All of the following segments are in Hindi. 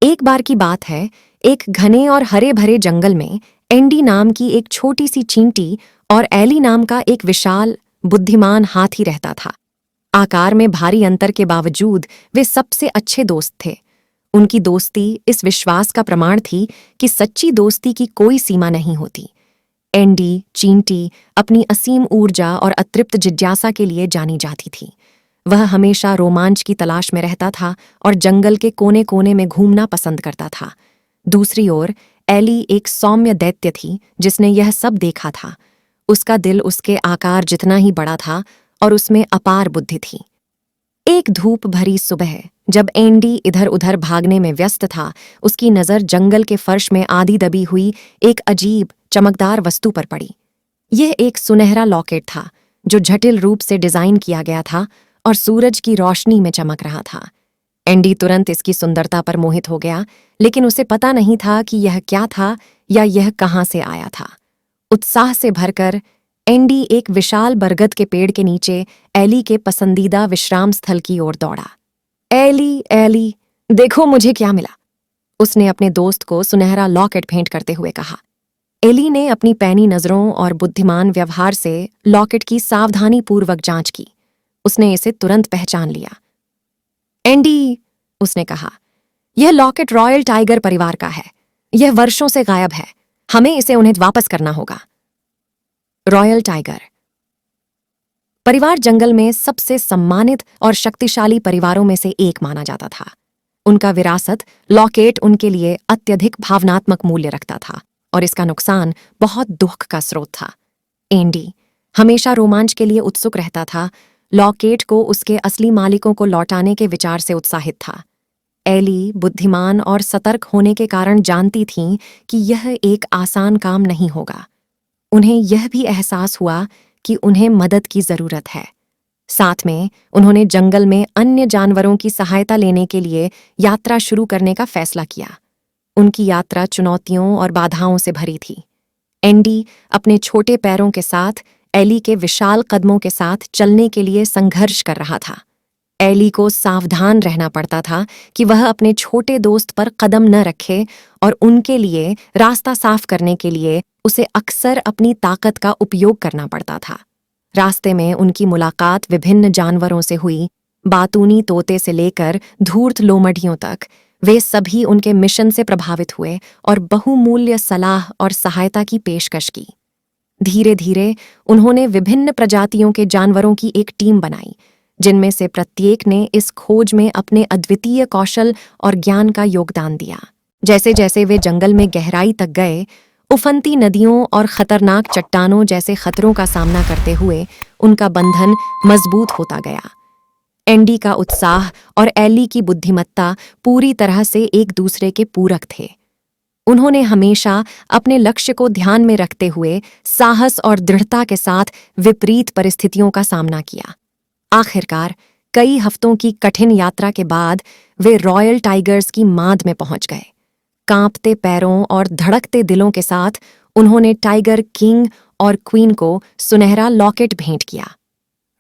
एक बार की बात है, एक घने और हरे भरे जंगल में एंडी नाम की एक छोटी सी चींटी और एली नाम का एक विशाल बुद्धिमान हाथी रहता था। आकार में भारी अंतर के बावजूद वे सबसे अच्छे दोस्त थे। उनकी दोस्ती इस विश्वास का प्रमाण थी कि सच्ची दोस्ती की कोई सीमा नहीं होती। एंडी चींटी अपनी असीम ऊर्जा और अतृप्त जिज्ञासा के लिए जानी जाती थी। वह हमेशा रोमांच की तलाश में रहता था और जंगल के कोने कोने में घूमना पसंद करता था। दूसरी ओर एली एक सौम्य दैत्य थी जिसने यह सब देखा था। उसका दिल उसके आकार जितना ही बड़ा था और उसमें अपार बुद्धि थी। एक धूप भरी सुबह जब एंडी इधर उधर भागने में व्यस्त था, उसकी नज़र जंगल के फर्श में आधी दबी हुई एक अजीब चमकदार वस्तु पर पड़ी। यह एक सुनहरा लॉकेट था जो जटिल रूप से डिजाइन किया गया था और सूरज की रोशनी में चमक रहा था। एंडी तुरंत इसकी सुंदरता पर मोहित हो गया, लेकिन उसे पता नहीं था कि यह क्या था या यह कहाँ से आया था। उत्साह से भरकर एंडी एक विशाल बरगद के पेड़ के नीचे एली के पसंदीदा विश्राम स्थल की ओर दौड़ा। एली, एली, देखो मुझे क्या मिला, उसने अपने दोस्त को सुनहरा लॉकेट भेंट करते हुए कहा। एली ने अपनी पैनी नजरों और बुद्धिमान व्यवहार से लॉकेट की सावधानीपूर्वक जांच की। उसने इसे तुरंत पहचान लिया। एंडी, उसने कहा, यह लॉकेट रॉयल टाइगर परिवार का है। यह वर्षों से गायब है। हमें इसे उन्हें वापस करना होगा। रॉयल टाइगर परिवार जंगल में सबसे सम्मानित और शक्तिशाली परिवारों में से एक माना जाता था। उनका विरासत लॉकेट उनके लिए अत्यधिक भावनात्मक मूल्य रखता था और इसका नुकसान बहुत दुख का स्रोत था। एंडी हमेशा रोमांच के लिए उत्सुक रहता था। लॉकेट को उसके असली मालिकों को लौटाने के विचार से उत्साहित था। एली बुद्धिमान और सतर्क होने के कारण जानती थीं कि यह एक आसान काम नहीं होगा। उन्हें यह भी एहसास हुआ कि उन्हें मदद की जरूरत है। साथ में उन्होंने जंगल में अन्य जानवरों की सहायता लेने के लिए यात्रा शुरू करने का फैसला किया। उनकी यात्रा चुनौतियों और बाधाओं से भरी थी। एंडी अपने छोटे पैरों के साथ एली के विशाल कदमों के साथ चलने के लिए संघर्ष कर रहा था। एली को सावधान रहना पड़ता था कि वह अपने छोटे दोस्त पर कदम न रखे और उनके लिए रास्ता साफ करने के लिए उसे अक्सर अपनी ताकत का उपयोग करना पड़ता था। रास्ते में उनकी मुलाकात विभिन्न जानवरों से हुई। बातूनी तोते से लेकर धूर्त लोमड़ियों तक वे सभी उनके मिशन से प्रभावित हुए और बहुमूल्य सलाह और सहायता की पेशकश की। धीरे धीरे उन्होंने विभिन्न प्रजातियों के जानवरों की एक टीम बनाई, जिनमें से प्रत्येक ने इस खोज में अपने अद्वितीय कौशल और ज्ञान का योगदान दिया। जैसे जैसे वे जंगल में गहराई तक गए, उफनती नदियों और खतरनाक चट्टानों जैसे खतरों का सामना करते हुए उनका बंधन मजबूत होता गया। एंडी का उत्साह और एली की बुद्धिमत्ता पूरी तरह से एक दूसरे के पूरक थे। उन्होंने हमेशा अपने लक्ष्य को ध्यान में रखते हुए साहस और दृढ़ता के साथ विपरीत परिस्थितियों का सामना किया। आखिरकार कई हफ्तों की कठिन यात्रा के बाद वे रॉयल टाइगर्स की माद में पहुंच गए। कांपते पैरों और धड़कते दिलों के साथ उन्होंने टाइगर किंग और क्वीन को सुनहरा लॉकेट भेंट किया।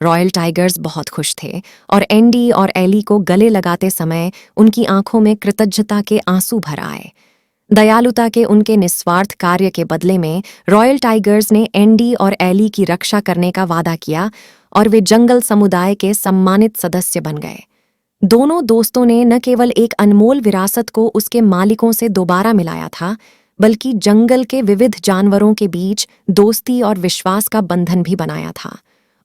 रॉयल टाइगर्स बहुत खुश थे और एंडी और एली को गले लगाते समय उनकी आंखों में कृतज्ञता के आंसू भर आए। दयालुता के उनके निस्वार्थ कार्य के बदले में रॉयल टाइगर्स ने एंडी और एली की रक्षा करने का वादा किया और वे जंगल समुदाय के सम्मानित सदस्य बन गए। दोनों दोस्तों ने न केवल एक अनमोल विरासत को उसके मालिकों से दोबारा मिलाया था, बल्कि जंगल के विविध जानवरों के बीच दोस्ती और विश्वास का बंधन भी बनाया था।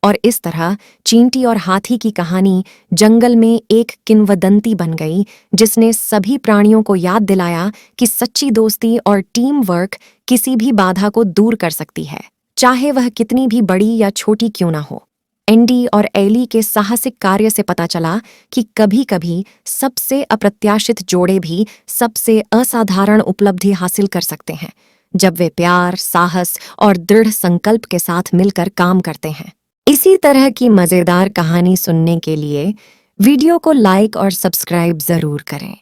और इस तरह चींटी और हाथी की कहानी जंगल में एक किंवदंती बन गई, जिसने सभी प्राणियों को याद दिलाया कि सच्ची दोस्ती और टीम वर्क किसी भी बाधा को दूर कर सकती है, चाहे वह कितनी भी बड़ी या छोटी क्यों ना हो। एंडी और एली के साहसिक कार्य से पता चला कि कभी-कभी सबसे अप्रत्याशित जोड़े भी सबसे असाधारण उपलब्धि हासिल कर सकते हैं, जब वे प्यार, साहस और दृढ़ संकल्प के साथ मिलकर काम करते हैं। इसी तरह की मजेदार कहानी सुनने के लिए वीडियो को लाइक और सब्सक्राइब जरूर करें।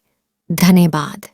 धन्यवाद।